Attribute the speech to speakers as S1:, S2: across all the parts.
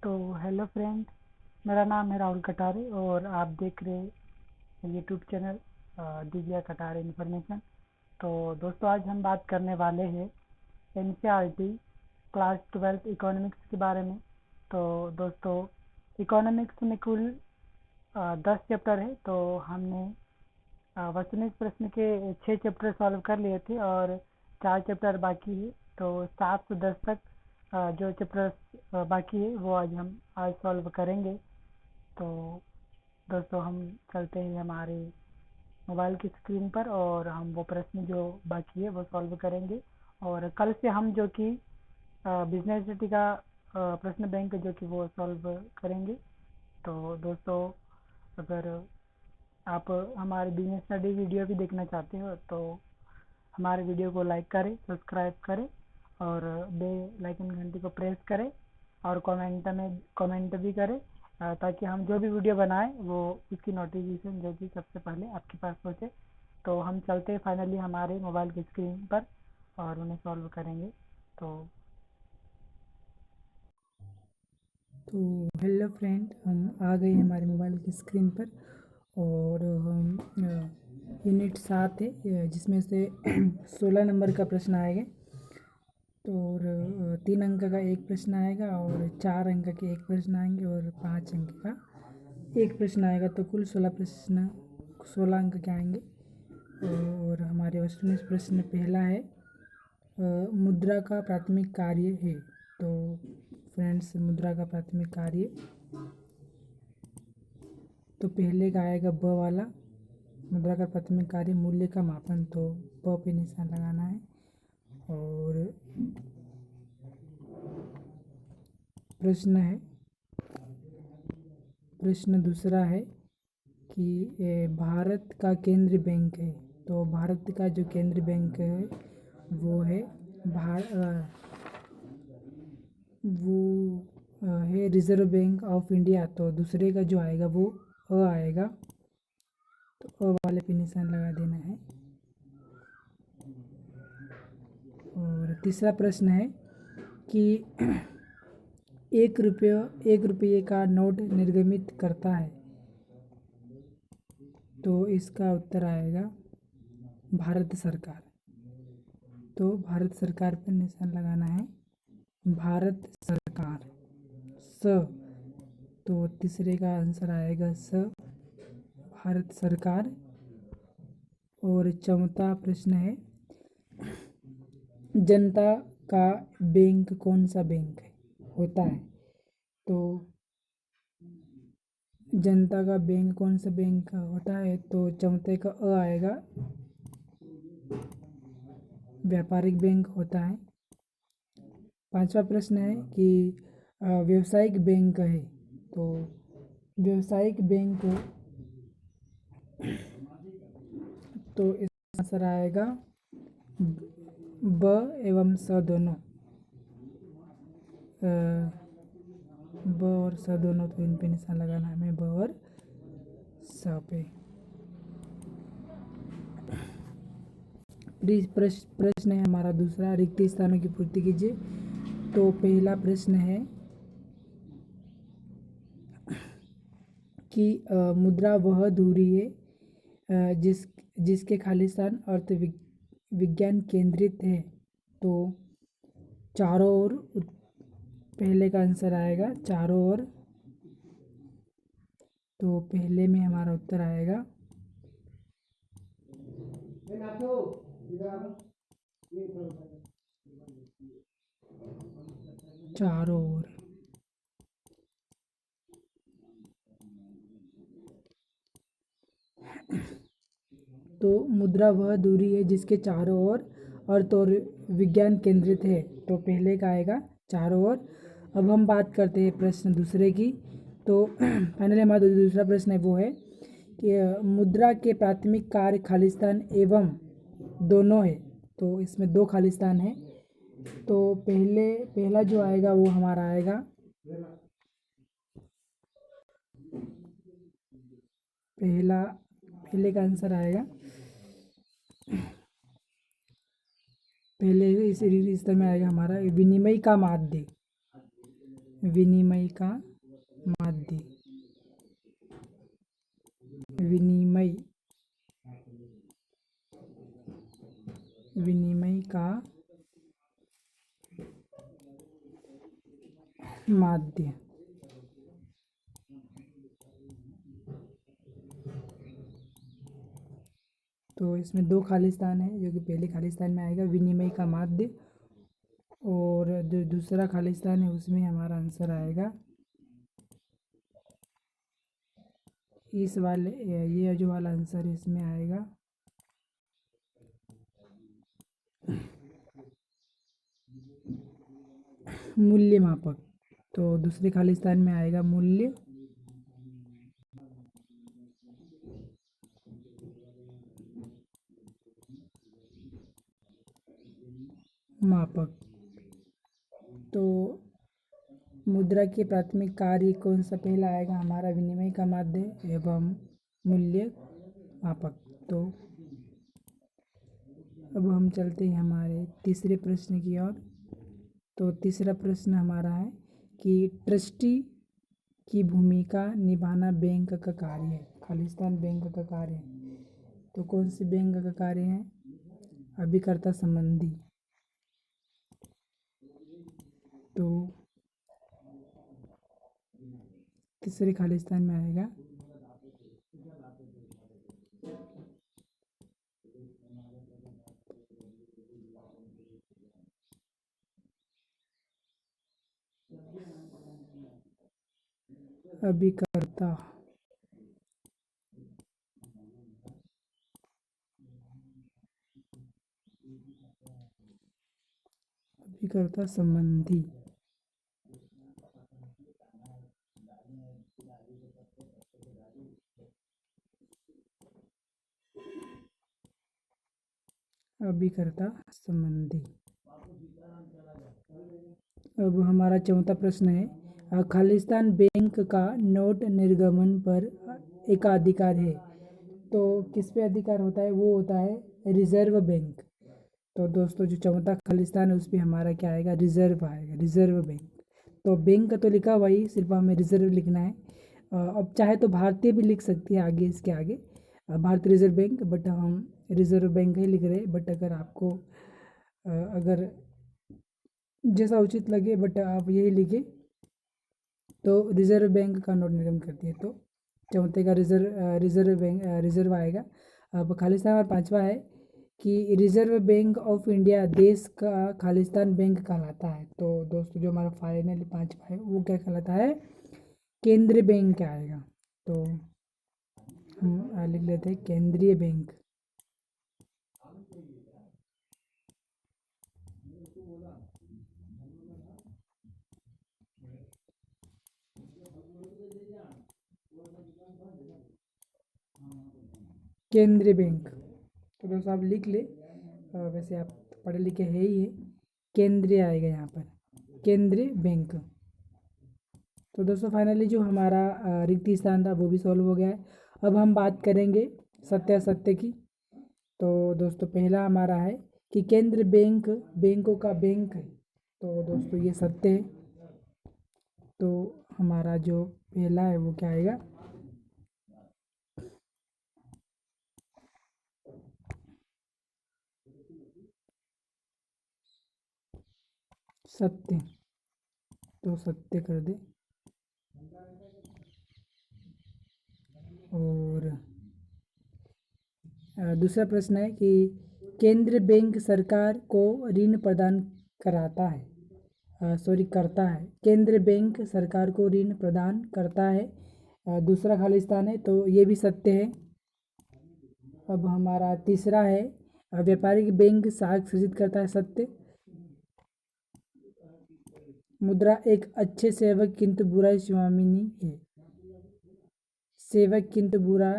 S1: तो hello friend, मेरा नाम है राहुल कटारे और आप देख रहे हैं YouTube channel Divya Katare information. तो दोस्तों, आज हम बात करने वाले हैं एनसीईआरटी क्लास 12 इकोनॉमिक्स के बारे में। तो दोस्तों, इकोनॉमिक्स में कुल 10 चैप्टर है। तो हमने वस्तुनिष्ठ प्रश्न के 6 चैप्टर सॉल्व कर लिए थे और 4 चैप्टर बाकी है। तो 7 से 10 तक जो चैप्टर बाकी है वो आज सॉल्व करेंगे। तो दोस्तों, हम चलते हैं हमारे मोबाइल की स्क्रीन पर और हम वो प्रश्न जो बाकी है वो सॉल्व करेंगे। और कल से हम जो कि बिजनेस सिटी का प्रश्न बैंक जो कि वो सॉल्व करेंगे। तो दोस्तों, अगर आप हमारे बिजनेस स्टडी वीडियो भी देखना चाहते हो तो हमारे वीडियो को लाइक करें, सब्सक्राइब करें और बेल आइकन घंटी को प्रेस करें और कमेंट भी करें, ताकि हम जो भी वीडियो बनाएं वो उसकी नोटिफिकेशन जो कि सबसे पहले आपके पास पहुंचे। तो हम चलते हैं फाइनली हमारे मोबाइल की स्क्रीन पर और उन्हें सॉल्व करेंगे। तो
S2: तो हेलो फ्रेंड, हम आ गए हमारे मोबाइल की स्क्रीन पर और हम यूनिट 7 है जिसमें से 16 नंबर का प्रश्न आएगा। तो और 3 अंक का एक प्रश्न आएगा और 4 अंक के एक प्रश्न आएंगे और 5 अंक का एक प्रश्न आएगा। तो कुल 16 प्रश्न 16 अंक के आएंगे। और हमारे वस्तुनिष्ठ प्रश्न पहला है, मुद्रा का प्राथमिक कार्य है। तो फ्रेंड्स, मुद्रा का प्राथमिक कार्य, तो पहले का आएगा ब वाला, मुद्रा का प्राथमिक कार्य मूल्य का मापन। तो ब पे निशान लगाना है। और प्रश्न दूसरा है कि भारत का केंद्रीय बैंक है। तो भारत का जो केंद्रीय बैंक है वो है है रिजर्व बैंक ऑफ इंडिया। तो दूसरे का जो आएगा वो आएगा। तो वाले पे निशान लगा देना है। और तीसरा प्रश्न है कि 1 रुपये का नोट निर्गमित करता है। तो इसका उत्तर आएगा भारत सरकार। तो भारत सरकार पर निशान लगाना है, भारत सरकार स। तो तीसरे का आंसर आएगा स, भारत सरकार। और चौथा प्रश्न है, जनता का बैंक कौन सा बैंक होता है। तो जनता का बैंक कौन सा बैंक होता है। तो चौथे का आएगा, व्यापारिक बैंक होता है। पांचवा प्रश्न है कि व्यावसायिक बैंक है। तो व्यावसायिक बैंक, तो इसका आंसर आएगा ब एवं स दोनों, ब और स दोनों। तो इन पे निशान लगाना है हमें, ब और स पे। प्रश्न है हमारा दूसरा, रिक्त स्थानों की पूर्ति कीजिए। तो पहला प्रश्न है कि मुद्रा वह दूरी है जिसके खालिस्तान अर्थ विज्ञान केंद्रित है। तो चारों ओर, पहले का आंसर आएगा चारों ओर। तो पहले में हमारा उत्तर आएगा चारों ओर। तो मुद्रा वह दूरी है जिसके चारों ओर अर्थ और विज्ञान केंद्रित है। तो पहले का आएगा चारों ओर। अब हम बात करते हैं प्रश्न दूसरे की। तो फाइनली हमारा दूसरा प्रश्न है वो है कि मुद्रा के प्राथमिक कार्य खालिस्तान एवं दोनों है। तो इसमें 2 खालिस्तान है। तो पहला जो आएगा वो हमारा आएगा पहले का आंसर आएगा, पहले इस स्तर में आएगा हमारा विनिमय का माध्य। विनिमय का माध्य। विनिमय का माध्य। तो इसमें दो खालिस्तान है, जो कि पहले खालिस्तान में आएगा विनिमय का माध्य, और जो दूसरा खालिस्तान है उसमें हमारा आंसर आएगा इस वाले, ये जो वाला आंसर है इसमें आएगा मूल्य मापक। तो दूसरे खालिस्तान में आएगा मूल्य मापक। तो मुद्रा के प्राथमिक कार्य कौन सा पहला आएगा? हमारा विनिमय का माध्य एवं मूल्य मापक। तो अब हम चलते हैं हमारे तीसरे प्रश्न की ओर। तो तीसरा प्रश्न हमारा है कि ट्रस्टी की भूमिका निभाना बैंक का कार्य है। खालिस्तान बैंक का कार्य है, तो कौन से बैंक का कार्य है? अभिकर्ता संबंधी। तो तीसरे खालिस्तान में आएगा अभिकर्ता संबंधी। अभिकर्ता संबंधी। अब हमारा चौथा प्रश्न है, खालिस्तान बैंक का नोट निर्गमन पर एकाधिकार है। तो किस पे अधिकार होता है? वो होता है रिजर्व बैंक। तो दोस्तों जो चौथा खालिस्तान है उस पर हमारा क्या आएगा? रिजर्व आएगा, रिजर्व बैंक। तो बैंक का तो लिखा हुआ ही, सिर्फ हमें रिजर्व लिखना है। अब चाहे तो भारतीय भी लिख सकती है आगे, इसके आगे भारतीय रिजर्व बैंक, बट हम रिजर्व बैंक ही लिख रहे हैं। बट अगर आपको अगर जैसा उचित लगे, बट आप यही लिखे तो रिजर्व बैंक का नोट निर्गमन करती है। तो चौथे का रिजर्व आएगा। अब खालिस्तान और पांचवा है कि रिजर्व बैंक ऑफ इंडिया देश का खालिस्तान बैंक कहलाता है। तो दोस्तों जो हमारा फाइनल पांचवा है वो क्या कहलाता है? केंद्रीय बैंक क्या आएगा? तो हम लिख लेते हैं केंद्रीय बैंक। केंद्रीय बैंक। तो दोस्तों आप लिख ले, वैसे आप पढ़े लिखे है ही है। केंद्रीय आएगा यहाँ पर, केंद्रीय बैंक। तो दोस्तों फाइनली जो हमारा रिक्ति स्थान था वो भी सॉल्व हो गया है। अब हम बात करेंगे सत्यासत्य की। तो दोस्तों पहला हमारा है कि केंद्र बैंक बैंकों का बैंक है। तो दोस्तों ये सत्य है। तो हमारा जो पहला है वो क्या आएगा? सत्य। तो सत्य कर दे। और दूसरा प्रश्न है कि केंद्र बैंक सरकार को ऋण प्रदान कराता है, करता है। केंद्र बैंक सरकार को ऋण प्रदान करता है, दूसरा खालिस्तान है। तो ये भी सत्य है। अब हमारा तीसरा है, व्यापारिक बैंक साख सृजित करता है। सत्य। मुद्रा एक अच्छे सेवक किंतु बुरा स्वामिनी है। सेवक किंतु बुरा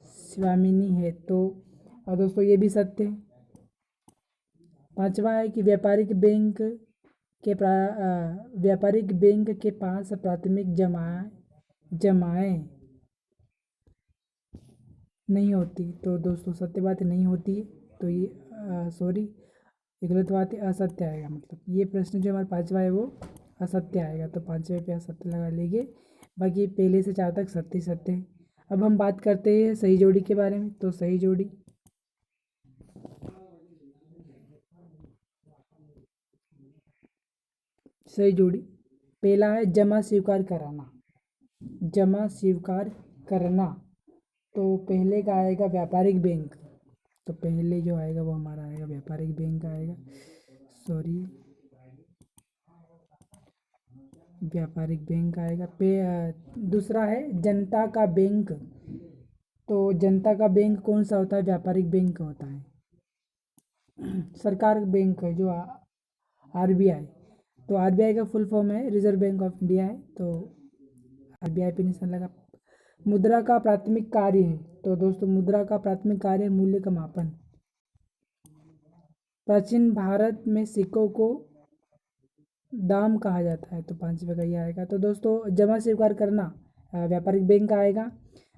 S2: स्वामिनी है। तो दोस्तों ये भी सत्य है। पांचवा है कि व्यापारिक बैंक के पास प्राथमिक जमाएं नहीं होती। तो दोस्तों सत्य बात नहीं होती है। तो ये सॉरी, ये गलत बात है, असत्य आएगा। मतलब ये प्रश्न जो हमारा पांचवा है वो असत्य आएगा, तो पाँचवें पे असत्य लगा लीजिए। बाकी पहले से 4 तक सत्य सत्य है। अब हम बात करते हैं सही जोड़ी के बारे में। तो सही जोड़ी पहला है जमा स्वीकार कराना। जमा स्वीकार करना, तो पहले का आएगा व्यापारिक बैंक। तो पहले जो आएगा वो हमारा आएगा व्यापारिक बैंक आएगा, सॉरी व्यापारिक बैंक आएगा। दूसरा है जनता का बैंक। तो जनता का बैंक कौन सा होता है? व्यापारिक बैंक होता है। सरकार बैंक है जो आरबीआई। तो आरबीआई का फुल फॉर्म है रिजर्व बैंक ऑफ इंडिया है, तो आरबीआई पे निशान लगा। मुद्रा का प्राथमिक कार्य है। तो दोस्तों मुद्रा का प्राथमिक कार्य है मूल्य का मापन। प्राचीन भारत में सिक्कों को दाम कहा जाता है, तो 5 रुपये का ये आएगा। तो दोस्तों जमा स्वीकार करना व्यापारिक बैंक आएगा,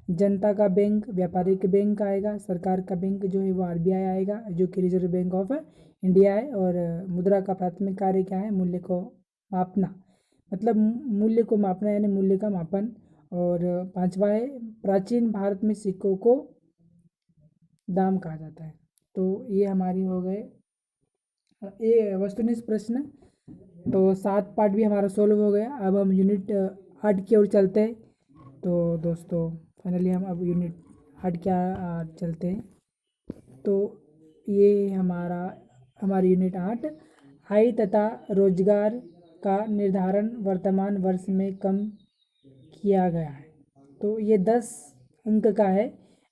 S2: जनता का बैंक व्यापारिक बैंक आएगा, सरकार का बैंक जो है वो आरबीआई आएगा जो कि रिजर्व बैंक ऑफ इंडिया है। और मुद्रा का प्राथमिक कार्य क्या है? मूल्य को मापना, मतलब मूल्य को मापना यानी मूल्य का मापन। और पांचवा है प्राचीन भारत में सिक्कों को दाम कहा जाता है। तो ये हमारी हो गए ये वस्तुनिष्ठ प्रश्न। तो 7 पार्ट भी हमारा सोल्व हो गया। अब हम यूनिट 8 की ओर चलते हैं। तो दोस्तों फाइनली हम अब यूनिट 8 क्या चलते हैं। तो ये हमारी यूनिट 8 आय तथा रोजगार का निर्धारण वर्तमान वर्ष में कम किया गया है। तो ये 10 अंक का है,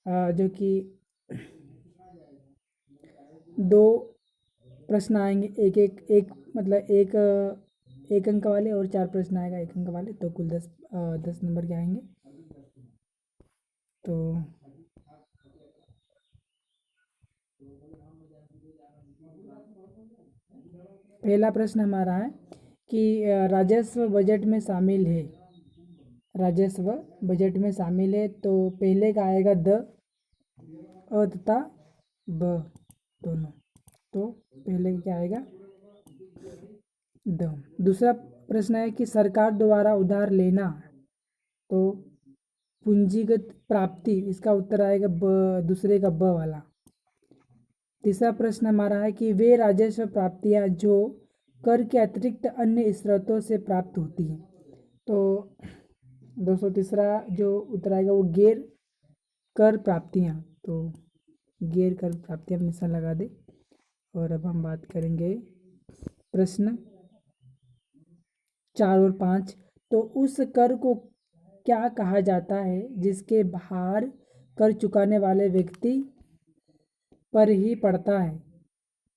S2: जो कि 2 प्रश्न आएंगे एक मतलब एक अंक वाले, और 4 प्रश्न आएगा 1 अंक वाले, तो कुल 10 नंबर के आएंगे। तो पहला प्रश्न हमारा है कि राजस्व बजट में शामिल है। राजस्व बजट में शामिल है, तो पहले का आएगा द, अ तथा ब दोनों। तो पहले क्या आएगा? द। दूसरा प्रश्न है कि सरकार द्वारा उधार लेना, तो पूंजीगत प्राप्ति, इसका उत्तर आएगा ब, दूसरे का ब वाला। तीसरा प्रश्न हमारा है कि वे राजस्व प्राप्तियां जो कर के अतिरिक्त अन्य स्रोतों से प्राप्त होती हैं। तो दोस्तों तीसरा जो उत्तर आएगा वो गैर कर प्राप्तियां। तो गैर कर प्राप्तियां निशान लगा दे। और अब हम बात करेंगे प्रश्न 4 और 5। तो उस कर को क्या कहा जाता है जिसके भार कर चुकाने वाले व्यक्ति पर ही पड़ता है?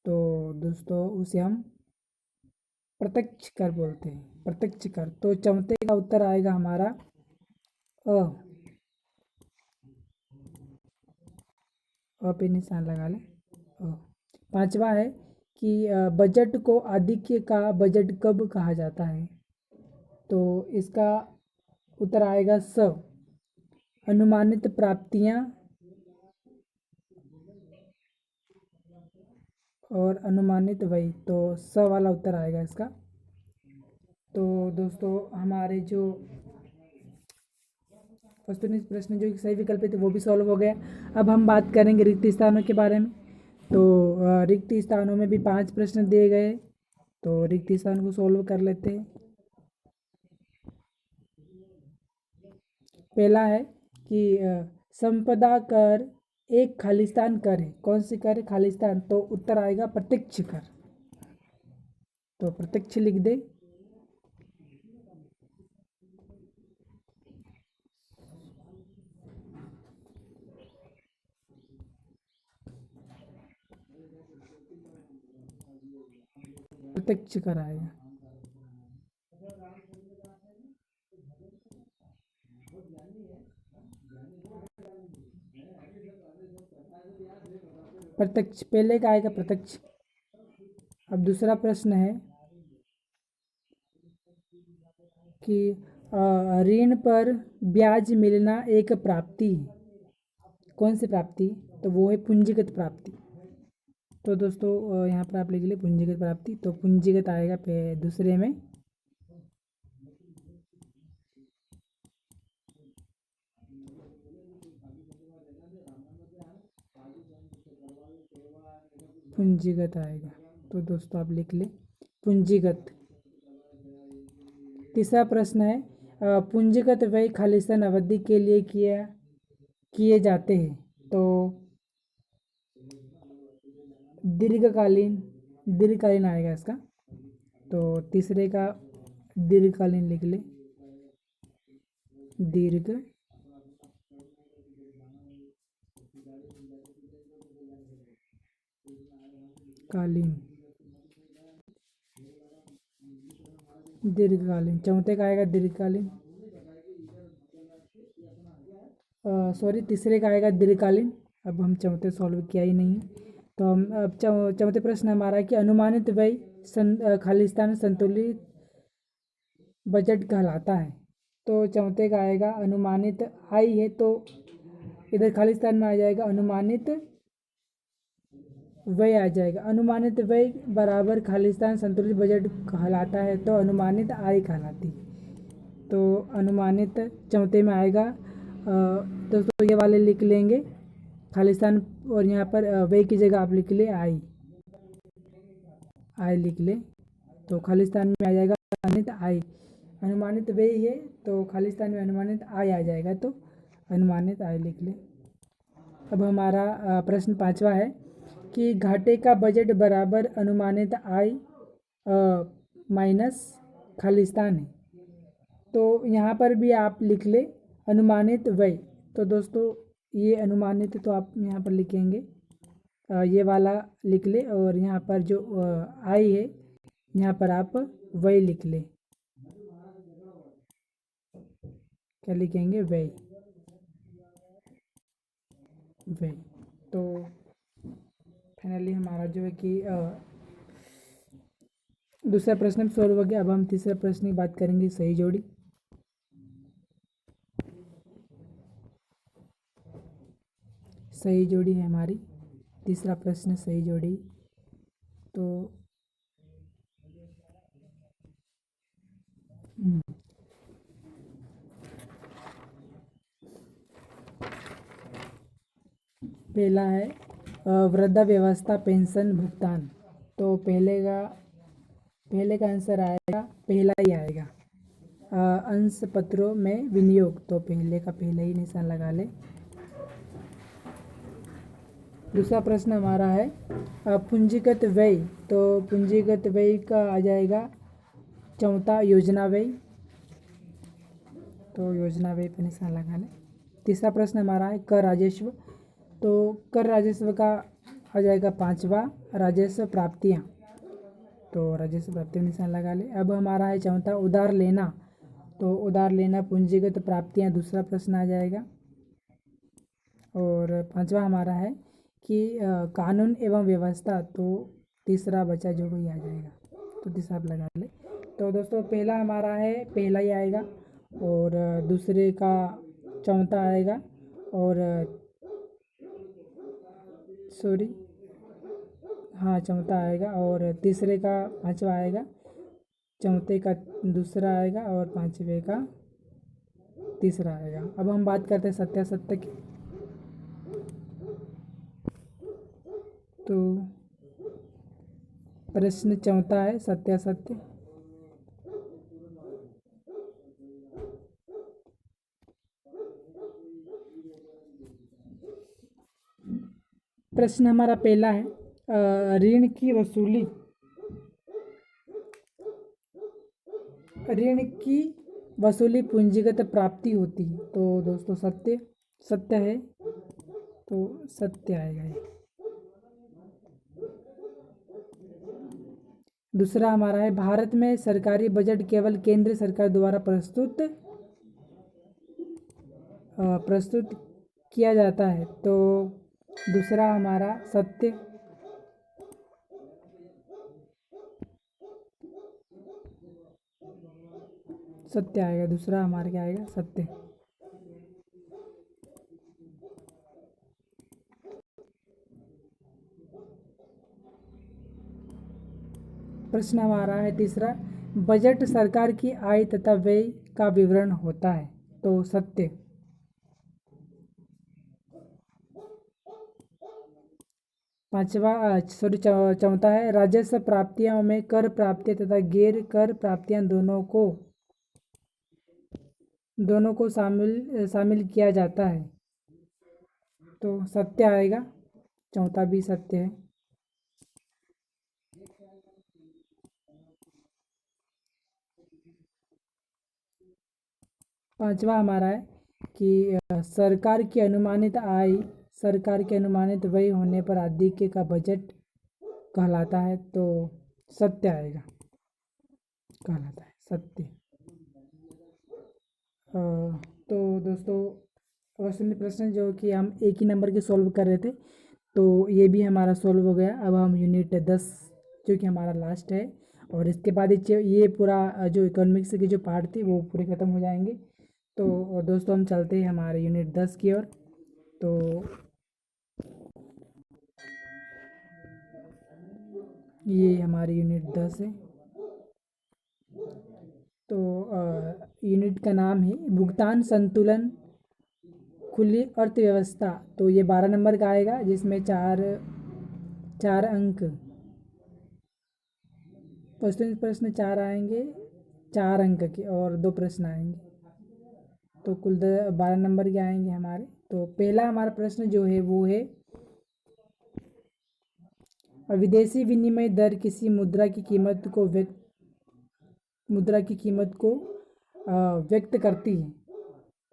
S2: तो दोस्तों उसे हम प्रत्यक्ष कर बोलते हैं, प्रत्यक्ष कर। तो चौथे का उत्तर आएगा हमारा अ पे निशान लगा लें। पांचवा है कि बजट को आधिक्य का बजट कब कहा जाता है? तो इसका उत्तर आएगा स, अनुमानित प्राप्तियां और अनुमानित व्यय। तो स वाला उत्तर आएगा इसका। तो दोस्तों हमारे जो वस्तुनिष्ठ प्रश्न जो सही विकल्प थे वो भी सॉल्व हो गया। अब हम बात करेंगे रिक्त स्थानों के बारे में। तो रिक्त स्थानों में भी 5 प्रश्न दिए गए, तो रिक्त स्थान को सॉल्व कर लेते हैं। पहला है कि संपदा कर एक खालिस्तान कर है। कौन सी कर है? खालिस्तान। तो उत्तर आएगा प्रत्यक्ष कर। तो प्रत्यक्ष लिख दे। प्रत्यक्ष कर आएगा। प्रत्यक्ष पहले का आएगा प्रत्यक्ष। अब दूसरा प्रश्न है कि ऋण पर ब्याज मिलना एक प्राप्ति है। कौन सी प्राप्ति? तो वो है पूंजीगत प्राप्ति। तो दोस्तों यहाँ पर आप लिख लीजिए पूंजीगत प्राप्ति। तो पूंजीगत आएगा दूसरे में। पूंजीगत आएगा। तो दोस्तों आप लिख लें पूंजीगत। तीसरा प्रश्न है पूंजीगत व्यय खालिस्तान अवधि के लिए किए जाते हैं। तो दीर्घकालीन आएगा इसका। तो तीसरे का दीर्घकालीन लिख ले, दीर्घकालीन। दीर्घकालीन चौथे का आएगा दीर्घकालीन, सॉरी तीसरे का आएगा दीर्घकालीन। अब हम चौथे सॉल्व किया ही नहीं है। तो हम अब चौथे प्रश्न हमारा है कि अनुमानित व्यय खालिस्तान संतुलित बजट कहलाता है। तो चौथे का आएगा अनुमानित आय है, तो इधर खालिस्तान में आ जाएगा अनुमानित व्यय आ जाएगा। अनुमानित व्यय बराबर खालिस्तान संतुलित बजट कहलाता है, तो अनुमानित आय कहलाती है। तो अनुमानित चौथे में आएगा। दोस्तों ये वाले लिख लेंगे खालिस्तान, और यहाँ पर व्यय की जगह आप लिख ले आय लिख ले। तो खालिस्तान में आ जाएगा अनुमानित आय। अनुमानित व्यय है तो खालिस्तान में अनुमानित आय आ जाएगा, तो अनुमानित आय लिख ले। अब हमारा प्रश्न पांचवा है कि घाटे का बजट बराबर अनुमानित आय माइनस खालिस्तान है। तो यहाँ पर भी आप लिख ले अनुमानित व्यय। तो दोस्तों ये अनुमानित तो आप यहाँ पर लिखेंगे, ये वाला लिख ले, और यहाँ पर जो आय है यहाँ पर आप व्यय लिख ले। क्या लिखेंगे? व्यय। तो फाइनली हमारा जो है कि दूसरा प्रश्न सॉल्व हो गया। अब हम तीसरे प्रश्न की बात करेंगे, सही जोड़ी। सही जोड़ी है हमारी, तीसरा प्रश्न सही जोड़ी। तो पहला है वृद्धावस्था पेंशन भुगतान। तो पहले का आंसर आएगा, पहला ही आएगा। अंश पत्रों में विनियोग, तो पहले का पहले ही निशान लगा ले। दूसरा प्रश्न हमारा है पूंजीगत व्यय। तो पूंजीगत व्यय का आ जाएगा चौथा योजना व्यय, तो योजना व्यय पर निशान लगा ले। तीसरा प्रश्न हमारा है कर राजस्व। तो कर राजस्व का आ जाएगा पांचवा राजस्व प्राप्तियां, तो राजस्व प्राप्ति निशान लगा ले। अब हमारा है चौथा उधार लेना। तो उधार लेना पूंजीगत प्राप्तियां, दूसरा प्रश्न आ जाएगा। और पांचवा हमारा है कि कानून एवं व्यवस्था, तो तीसरा बचा जो वही आ जाएगा, तो तीसरा आप लगा ले। तो दोस्तों पहला हमारा है, पहला ही आएगा, और दूसरे का चौथा आएगा, और सॉरी हाँ चौथा आएगा, और तीसरे का पांचवा आएगा, चौथे का दूसरा आएगा, और पांचवे का तीसरा आएगा। अब हम बात करते हैं सत्यासत्य की। तो प्रश्न चौथा है सत्यासत्य। प्रश्न हमारा पहला है ऋण की वसूली पूंजीगत प्राप्ति होती है। तो दोस्तों सत्य है, तो सत्य आएगा ये। दूसरा हमारा है भारत में सरकारी बजट केवल केंद्र सरकार द्वारा प्रस्तुत किया जाता है। तो दूसरा हमारा सत्य आएगा। दूसरा हमारा क्या आएगा? सत्य। प्रश्न हमारा है तीसरा बजट सरकार की आय तथा व्यय का विवरण होता है। तो सत्य। पांचवा सॉरी चौथा है राजस्व प्राप्तियों में कर प्राप्तियां तथा गैर कर प्राप्तियां दोनों को शामिल शामिल किया जाता है। तो सत्य आएगा, चौथा भी सत्य है। पांचवा हमारा है कि सरकार की अनुमानित व्यय होने पर आदित्य का बजट कहलाता है। तो सत्य आएगा, कहलाता है सत्य। तो दोस्तों क्वेश्चन प्रश्न जो कि हम एक ही नंबर के सॉल्व कर रहे थे, तो ये भी हमारा सॉल्व हो गया। अब हम यूनिट 10 जो कि हमारा लास्ट है, और इसके बाद ये पूरा जो इकोनॉमिक्स के जो पार्ट थे वो पूरे ख़त्म हो जाएंगे। तो दोस्तों हम चलते हैं हमारे यूनिट 10 की ओर। तो ये हमारी यूनिट 10 है। तो यूनिट का नाम है भुगतान संतुलन खुली अर्थव्यवस्था। तो ये 12 नंबर का आएगा, जिसमें चार अंक प्रश्न 4 आएंगे, 4 अंक के, और 2 प्रश्न आएंगे। तो कुल 12 नंबर के आएंगे हमारे। तो पहला हमारा प्रश्न जो है वो है विदेशी विनिमय दर किसी मुद्रा की कीमत को व्यक्त करती है।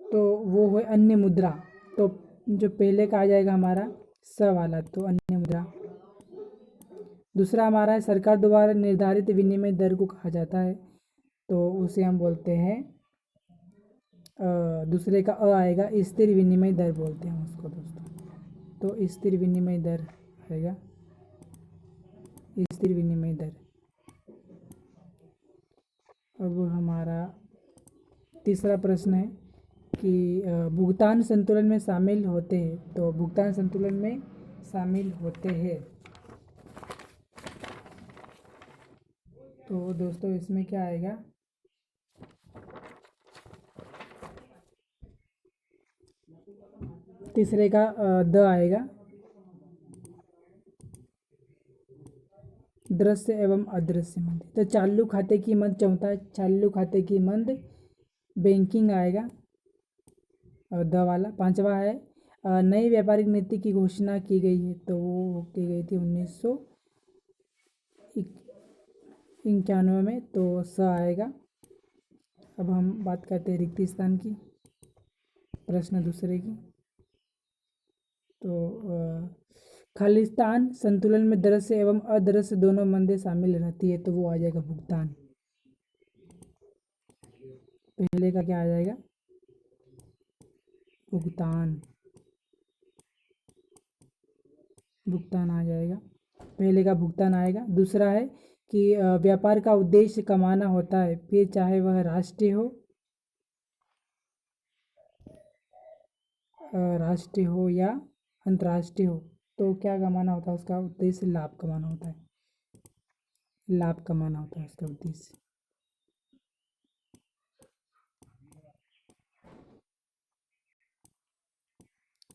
S2: तो वो है अन्य मुद्रा। तो जो पहले का आ जाएगा हमारा स वाला, तो अन्य मुद्रा। दूसरा हमारा है सरकार द्वारा निर्धारित विनिमय दर को कहा जाता है। तो उसे हम बोलते हैं दूसरे का आएगा स्थिर विनिमय दर बोलते हैं उसको दोस्तों। तो स्थिर विनिमय दर आएगा, स्थिर विनिमय दर। अब हमारा तीसरा प्रश्न है कि भुगतान संतुलन में शामिल होते हैं। तो भुगतान संतुलन में शामिल होते हैं। तो दोस्तों इसमें क्या आएगा, तीसरे का द आएगा, दृश्य एवं अदृश्य मंद। तो चालू खाते की मंद, चौथा चालू खाते की मंद बैंकिंग आएगा, द वाला। पांचवा है नई व्यापारिक नीति की घोषणा की गई है। तो वो की गई थी 1991 में। तो स आएगा। अब हम बात करते हैं रिक्त स्थान की, प्रश्न दूसरे की। तो खालिस्तान संतुलन में दृश्य एवं अदृश्य दोनों मंदें शामिल रहती है। तो वो आ जाएगा भुगतान। पहले का क्या आ जाएगा, भुगतान आ जाएगा, पहले का भुगतान आएगा। दूसरा है कि व्यापार का उद्देश्य कमाना होता है, फिर चाहे वह राष्ट्रीय हो या अंतर्राष्ट्रीय हो। तो क्या कमाना होता है, उसका उद्देश्य लाभ कमाना होता है, लाभ कमाना होता है उसका उद्देश्य।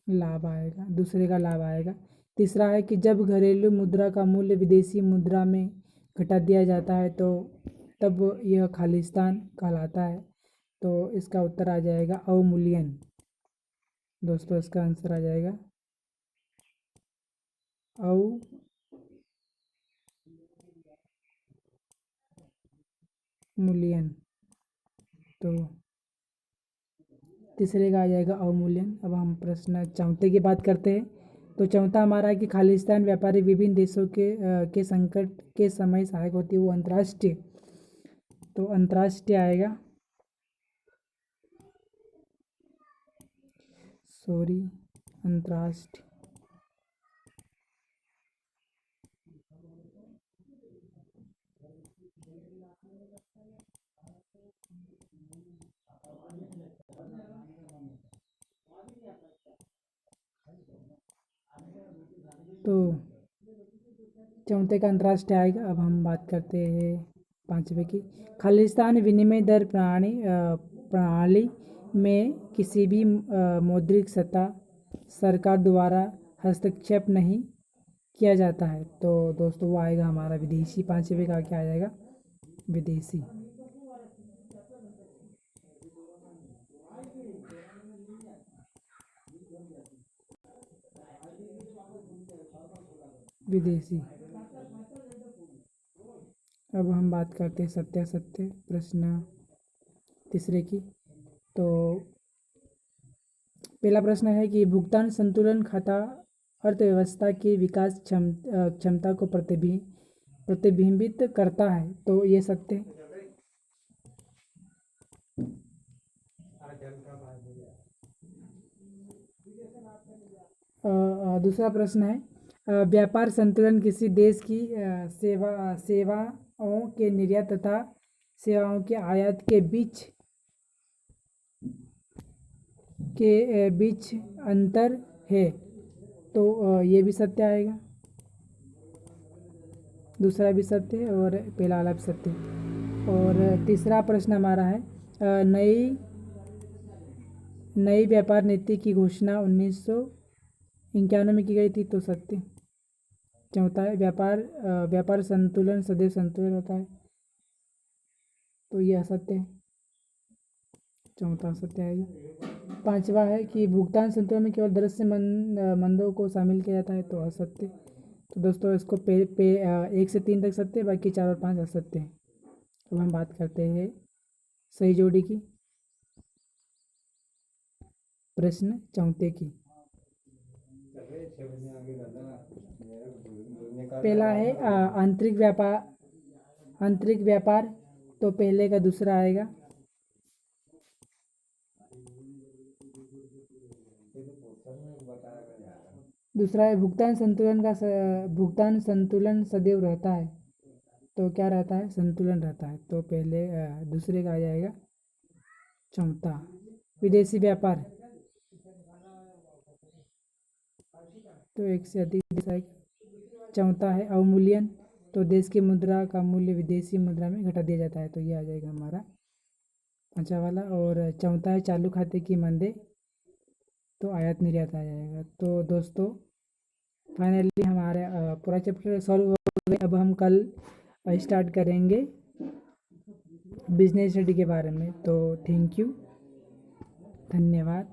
S2: लाभ आएगा, दूसरे का लाभ आएगा। तीसरा है कि जब घरेलू मुद्रा का मूल्य विदेशी मुद्रा में घटा दिया जाता है तो तब यह खालिस्तान कहलाता है। तो इसका उत्तर आ जाएगा अवमूल्यन। दोस्तों इसका आंसर आ जाएगा अवमूल्यन। तो तीसरे का आ जाएगा अवमूल्यन। अब हम प्रश्न चौथे की बात करते हैं। तो चौथा हमारा है कि खालिस्तान व्यापारी विभिन्न देशों के संकट के समय सहायक होती है। वो अंतर्राष्ट्रीय। तो अंतर्राष्ट्रीय आएगा, अंतर्राष्ट्रीय। तो चौथे का अंतर्राष्ट्रीय आएगा। अब हम बात करते हैं पांचवे की। खालिस्तान विनिमय दर प्रणाली में किसी भी मौद्रिक सत्ता सरकार द्वारा हस्तक्षेप नहीं किया जाता है, तो दोस्तों वो आएगा हमारा विदेशी। 5वें का क्या आ जाएगा? विदेशी। विदेशी। अब हम बात करते हैं सत्यासत्य प्रश्न तीसरे की। तो पहला प्रश्न है कि भुगतान संतुलन खाता अर्थव्यवस्था की विकास क्षमता को प्रतिबिंबित करता है, तो ये सत्य है। दूसरा प्रश्न है व्यापार संतुलन किसी देश की सेवाओं के निर्यात तथा सेवाओं के आयात के बीच अंतर है, तो ये भी सत्य आएगा। दूसरा भी सत्य है और पहला वाला भी सत्य है। और तीसरा प्रश्न हमारा है नई व्यापार नीति की घोषणा 1991 में की गई थी, तो सत्य। चौथा है व्यापार संतुलन सदैव संतुलन होता है, तो यह असत्य है। चौथा असत्य आएगा। पांचवा है कि भुगतान संतुलन में केवल दृश्य मंदों को शामिल किया जाता है, तो असत्य। तो दोस्तों इसको 1 से 3 तक सत्य, बाकी 4 और 5 असत्य हैं। अब हम बात करते हैं सही जोड़ी की। प्रश्न चौथे की। पहला है आंतरिक व्यापार, तो पहले का दूसरा आएगा। दूसरा है भुगतान संतुलन सदैव रहता है, तो क्या रहता है? संतुलन रहता है, तो पहले दूसरे का आ जाएगा। चौथा विदेशी व्यापार, तो एक से अधिक देश आएगा। चौथा है अवमूल्यन, तो देश की मुद्रा का मूल्य विदेशी मुद्रा में घटा दिया जाता है, तो ये आ जाएगा हमारा पांचवा वाला। और चौथा है चालू खाते की मानदेय, तो आयात निर्यात आ जाएगा। तो दोस्तों फाइनली हमारा पूरा चैप्टर सॉल्व हो गया। अब हम कल स्टार्ट करेंगे बिजनेस स्टडी के बारे में। तो थैंक यू, धन्यवाद।